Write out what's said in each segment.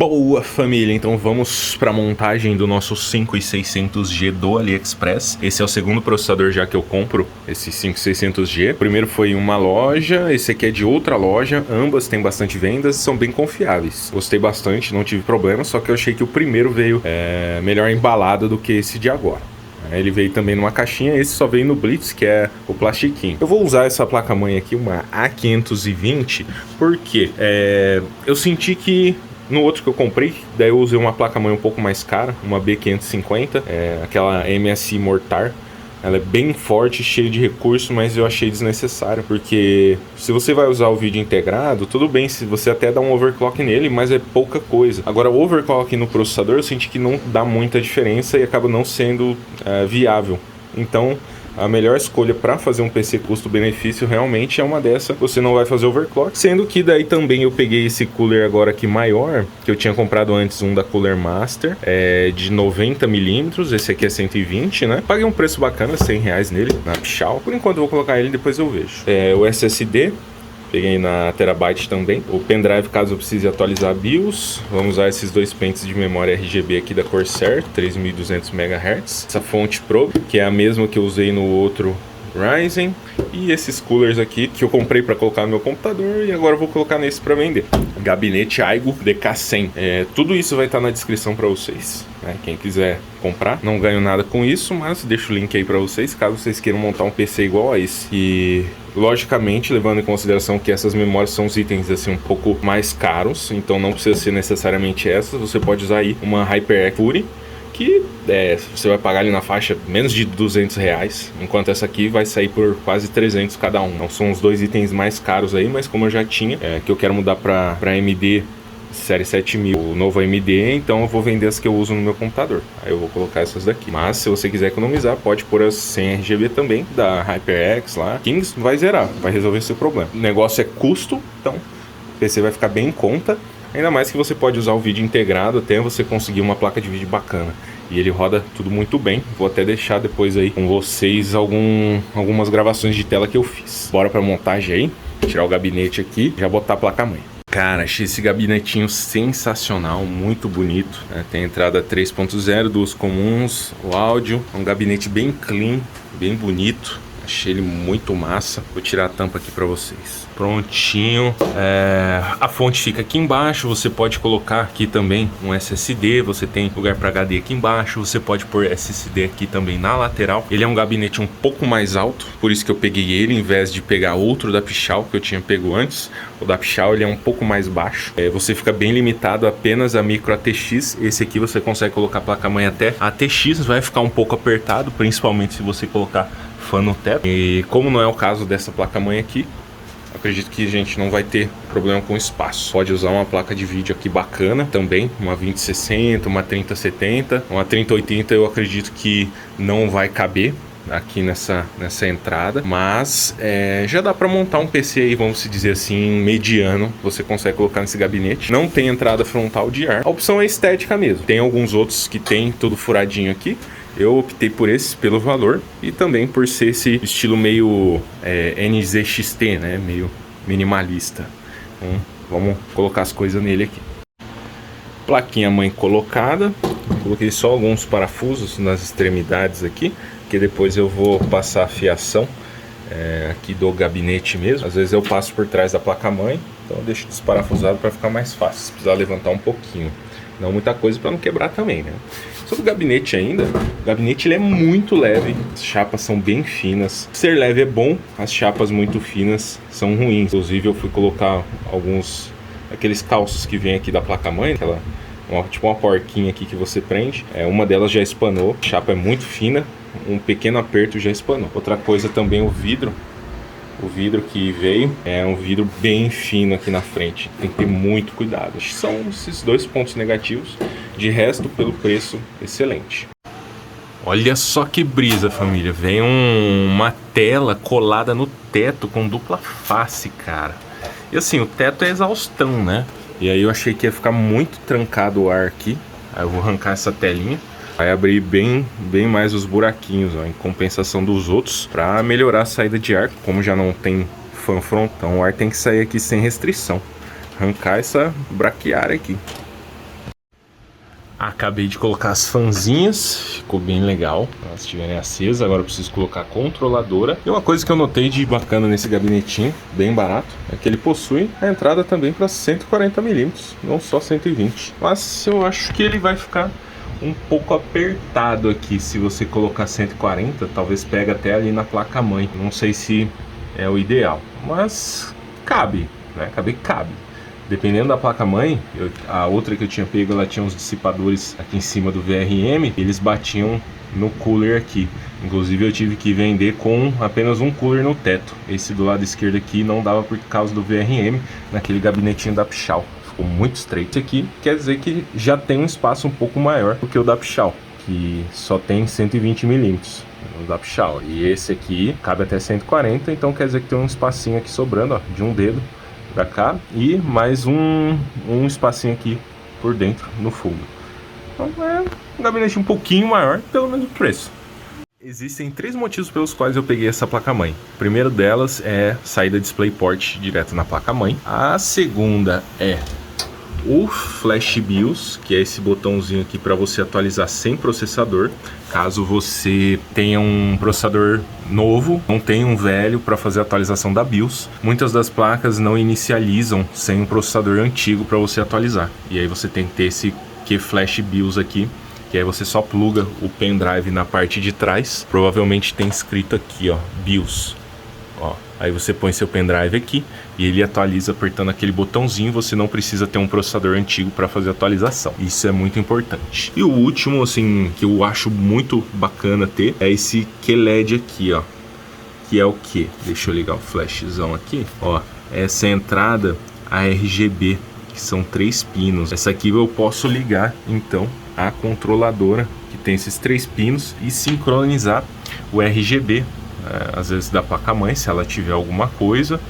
Boa, família, então vamos para a montagem do nosso 5600G do AliExpress. Esse é o segundo processador já que eu compro, esse 5600G. O primeiro foi em uma loja, esse aqui é de outra loja, ambas têm bastante vendas e são bem confiáveis. Gostei bastante, não tive problema, só que eu achei que o primeiro veio melhor embalado do que esse de agora. Ele veio também numa caixinha, esse só veio no Blitz, que é o plastiquinho. Eu vou usar essa placa-mãe aqui, uma A520, porque eu senti que no outro que eu comprei, daí eu usei uma placa-mãe um pouco mais cara, uma B550, aquela MSI Mortar. Ela é bem forte, cheia de recurso, mas eu achei desnecessário, porque se você vai usar o vídeo integrado, tudo bem, se você até dá um overclock nele, mas é pouca coisa. Agora, o overclock no processador, eu senti que não dá muita diferença e acaba não sendo viável. Então, a melhor escolha para fazer um PC custo-benefício realmente é uma dessa. Você não vai fazer overclock, sendo que daí também eu peguei esse cooler agora aqui maior, que eu tinha comprado antes um da Cooler Master, de 90mm, esse aqui é 120, né? Paguei um preço bacana, R$100 nele, na Pichau. Por enquanto eu vou colocar ele, depois eu vejo. O SSD, peguei na Terabyte também. O pendrive, caso eu precise atualizar a BIOS. Vamos usar esses dois pentes de memória RGB aqui da Corsair, 3200 MHz. Essa fonte Pro, que é a mesma que eu usei no outro Ryzen. E esses coolers aqui, que eu comprei para colocar no meu computador e agora eu vou colocar nesse para vender. Gabinete Aigo DK100. Tudo isso vai estar na descrição para vocês, né? Quem quiser comprar, não ganho nada com isso, mas deixo o link aí para vocês, caso vocês queiram montar um PC igual a esse. E logicamente, levando em consideração que essas memórias são os itens assim um pouco mais caros, então não precisa ser necessariamente essas, você pode usar aí uma HyperX Fury, que você vai pagar ali na faixa menos de R$200, enquanto essa aqui vai sair por quase 300 cada um. Então são os dois itens mais caros aí, mas como eu já tinha, que eu quero mudar para AMD série 7000, o novo AMD, então eu vou vender as que eu uso no meu computador. Aí eu vou colocar essas daqui. Mas se você quiser economizar, pode pôr as 100 RGB também, da HyperX lá. Kings vai zerar, vai resolver seu problema. O negócio é custo, então o PC vai ficar bem em conta. Ainda mais que você pode usar o vídeo integrado até você conseguir uma placa de vídeo bacana. E ele roda tudo muito bem. Vou até deixar depois aí com vocês algumas gravações de tela que eu fiz. Bora pra montagem aí. Tirar o gabinete aqui e já botar a placa-mãe. Cara, achei esse gabinetinho sensacional, muito bonito, né? Tem a entrada 3.0, duas comuns, o áudio. É um gabinete bem clean, bem bonito. Achei ele muito massa. Vou tirar a tampa aqui pra vocês. Prontinho. A fonte fica aqui embaixo. Você pode colocar aqui também um SSD. Você tem lugar para HD aqui embaixo. Você pode pôr SSD aqui também na lateral. Ele é um gabinete um pouco mais alto, por isso que eu peguei ele, em vez de pegar outro da Pichau que eu tinha pego antes. O da Pichau ele é um pouco mais baixo. Você fica bem limitado apenas a micro ATX. Esse aqui você consegue colocar a placa-mãe até ATX. Vai ficar um pouco apertado, principalmente se você colocar fan no teto. E como não é o caso dessa placa-mãe aqui, acredito que a gente não vai ter problema com espaço. Pode usar uma placa de vídeo aqui bacana também, uma 2060, uma 3070, uma 3080 eu acredito que não vai caber aqui nessa entrada, mas já dá para montar um PC aí, vamos dizer assim, mediano. Você consegue colocar nesse gabinete. Não tem entrada frontal de ar. A opção é estética mesmo. Tem alguns outros que tem tudo furadinho aqui. Eu optei por esse pelo valor e também por ser esse estilo meio NZXT, né? Meio minimalista. Então, vamos colocar as coisas nele aqui. Plaquinha mãe colocada. Coloquei só alguns parafusos nas extremidades aqui, que depois eu vou passar a fiação aqui do gabinete mesmo. Às vezes eu passo por trás da placa mãe, então eu deixo desparafusado para ficar mais fácil, se precisar levantar um pouquinho. Não muita coisa para não quebrar também, né? Sobre o gabinete ainda, o gabinete ele é muito leve, as chapas são bem finas. Ser leve é bom, as chapas muito finas são ruins. Inclusive eu fui colocar aqueles calços que vem aqui da placa-mãe, tipo uma porquinha aqui que você prende. Uma delas já espanou, a chapa é muito fina, um pequeno aperto já espanou. Outra coisa também, o vidro que veio é um vidro bem fino aqui na frente, tem que ter muito cuidado. São esses dois pontos negativos, de resto pelo preço excelente. Olha só que brisa, família, vem uma tela colada no teto com dupla face, cara. E assim, o teto é exaustão, né? E aí eu achei que ia ficar muito trancado o ar aqui. Aí eu vou arrancar essa telinha. Vai abrir bem mais os buraquinhos, ó, em compensação dos outros, para melhorar a saída de ar. Como já não tem fan frontal, o ar tem que sair aqui sem restrição. Arrancar essa braquiária aqui. Acabei de colocar as fanzinhas, ficou bem legal, elas estiverem acesas. Agora eu preciso colocar a controladora. E uma coisa que eu notei de bacana nesse gabinetinho, bem barato, é que ele possui a entrada também para 140mm, não só 120. Mas eu acho que ele vai ficar um pouco apertado aqui. Se você colocar 140, talvez pega até ali na placa-mãe. Não sei se é o ideal, mas cabe, né? Cabe. Dependendo da placa-mãe, a outra que eu tinha pego, ela tinha uns dissipadores aqui em cima do VRM, eles batiam no cooler aqui. Inclusive eu tive que vender com apenas um cooler no teto. Esse do lado esquerdo aqui não dava por causa do VRM, naquele gabinetinho da Pichau. Ficou muito estreito. Esse aqui quer dizer que já tem um espaço um pouco maior do que o da Pichau, que só tem 120mm no da Pichau. E esse aqui cabe até 140, então quer dizer que tem um espacinho aqui sobrando, ó, de um dedo pra cá, e mais um espacinho aqui por dentro no fundo. Então é um gabinete um pouquinho maior, pelo menos o preço. Existem 3 motivos pelos quais eu peguei essa placa-mãe. O primeiro delas é saída DisplayPort direto na placa-mãe. A segunda é o Flash BIOS, que é esse botãozinho aqui para você atualizar sem processador. Caso você tenha um processador novo, não tenha um velho para fazer a atualização da BIOS. Muitas das placas não inicializam sem um processador antigo para você atualizar. E aí você tem que ter esse Flash BIOS aqui, que aí você só pluga o pendrive na parte de trás. Provavelmente tem escrito aqui, ó, BIOS. Ó, aí você põe seu pendrive aqui e ele atualiza apertando aquele botãozinho. Você não precisa ter um processador antigo para fazer a atualização. Isso é muito importante. E o último, assim, que eu acho muito bacana ter, é esse QLED aqui, ó. Que é o que? Deixa eu ligar o flashzão aqui. Ó, essa entrada ARGB, que são 3 pinos. Essa aqui eu posso ligar, então, a controladora, que tem esses 3 pinos, e sincronizar o RGB. Às vezes da placa-mãe, se ela tiver alguma coisa,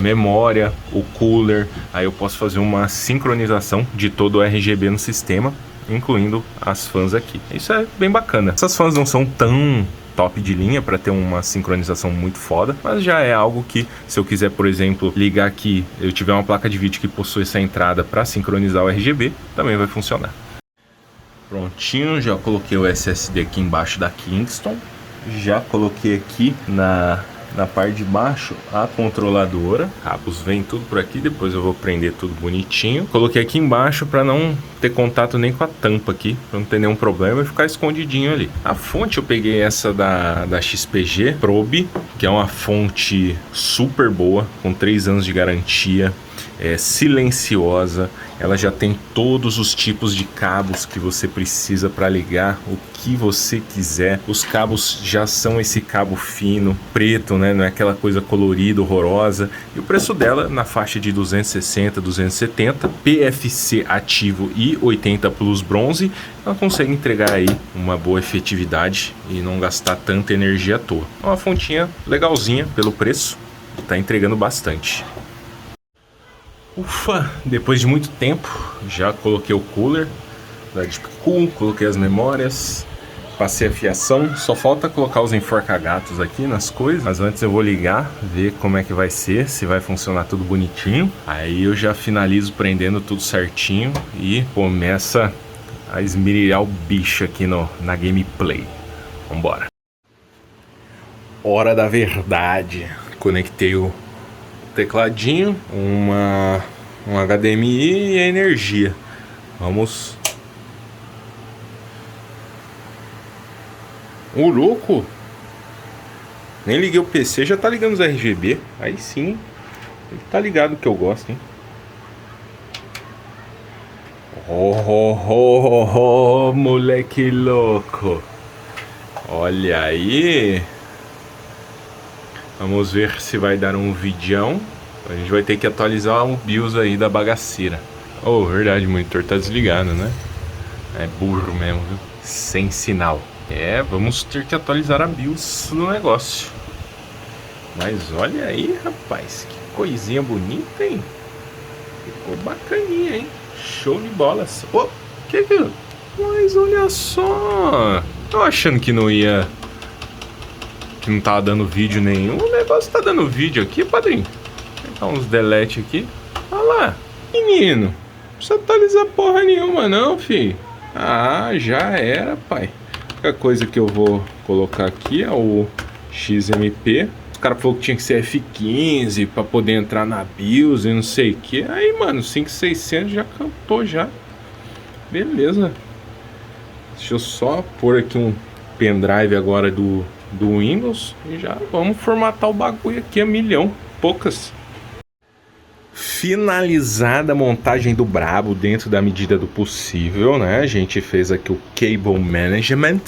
memória, o cooler, aí eu posso fazer uma sincronização de todo o RGB no sistema, incluindo as fãs aqui. Isso é bem bacana. Essas fãs não são tão top de linha para ter uma sincronização muito foda, mas já é algo que, se eu quiser, por exemplo, ligar aqui, eu tiver uma placa de vídeo que possui essa entrada para sincronizar o RGB, também vai funcionar. Prontinho, já coloquei o SSD aqui embaixo da Kingston. Já coloquei aqui na parte de baixo a controladora. Cabos vem tudo por aqui, depois eu vou prender tudo bonitinho. Coloquei aqui embaixo para não ter contato nem com a tampa aqui, para não ter nenhum problema e ficar escondidinho ali. A fonte eu peguei essa da XPG Probe, que é uma fonte super boa, com 3 anos de garantia. É silenciosa, ela já tem todos os tipos de cabos que você precisa para ligar o que você quiser. Os cabos já são esse cabo fino, preto, né? Não é aquela coisa colorida, horrorosa. E o preço dela na faixa de 260, 270, PFC ativo e 80 Plus bronze, ela consegue entregar aí uma boa efetividade e não gastar tanta energia à toa. É uma fontinha legalzinha pelo preço, está entregando bastante. Ufa, depois de muito tempo, já coloquei o cooler da Deepcool, coloquei as memórias, passei a fiação, só falta colocar os enforca-gatos aqui nas coisas, mas antes eu vou ligar, ver como é que vai ser, se vai funcionar tudo bonitinho. Aí eu já finalizo prendendo tudo certinho e começa a esmirilhar o bicho aqui na gameplay. Vambora. Hora da verdade. Conectei o tecladinho, um HDMI e a energia. Vamos. O louco! Nem liguei o PC, já tá ligando os RGB. Aí sim, ele tá ligado que eu gosto, hein? Oh, moleque louco! Olha aí! Vamos ver se vai dar um vidão. A gente vai ter que atualizar o BIOS aí da bagaceira. Oh, verdade, o monitor tá desligado, né? É burro mesmo, viu? Sem sinal. Vamos ter que atualizar a BIOS no negócio. Mas olha aí, rapaz, que coisinha bonita, hein? Ficou bacaninha, hein? Show de bolas. Oh, que viu? Mas olha só. Tô achando que não ia... que não tava dando vídeo nenhum. O negócio tá dando vídeo aqui, padrinho. Vou dar uns delete aqui. Olha lá, menino. Não precisa atualizar porra nenhuma não, filho. Ah, já era, pai. A coisa que eu vou colocar aqui é o XMP. Os caras falaram que tinha que ser F15 para poder entrar na BIOS e não sei o que. Aí, mano, 5600 já cantou já. Beleza. Deixa eu só pôr aqui um pendrive agora do Windows e já vamos formatar o bagulho aqui a milhão. Poucas. Finalizada a montagem do Brabo dentro da medida do possível, né? A gente fez aqui o Cable Management,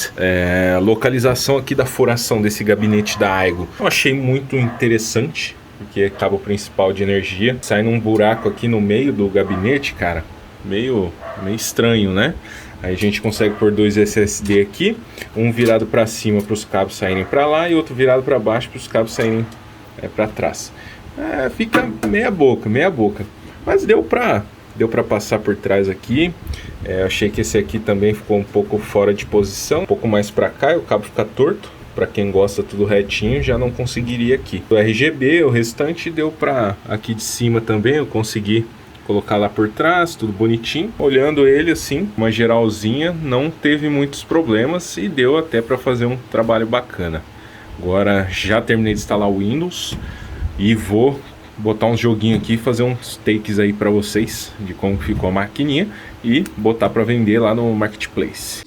localização aqui da furação desse gabinete da Aigo. Eu achei muito interessante, porque é cabo principal de energia. Sai num buraco aqui no meio do gabinete, cara, meio estranho, né? Aí a gente consegue pôr dois SSD aqui, um virado para cima para os cabos saírem para lá e outro virado para baixo para os cabos saírem para trás. Fica meia boca, mas deu pra passar por trás aqui. Achei que esse aqui também ficou um pouco fora de posição, um pouco mais pra cá e o cabo fica torto. Pra quem gosta tudo retinho, já não conseguiria aqui. O RGB, o restante deu pra aqui de cima também, eu consegui colocar lá por trás, tudo bonitinho. Olhando ele assim, uma geralzinha, não teve muitos problemas e deu até pra fazer um trabalho bacana. Agora já terminei de instalar o Windows e vou botar uns joguinhos aqui, fazer uns takes aí pra vocês de como ficou a maquininha e botar pra vender lá no Marketplace.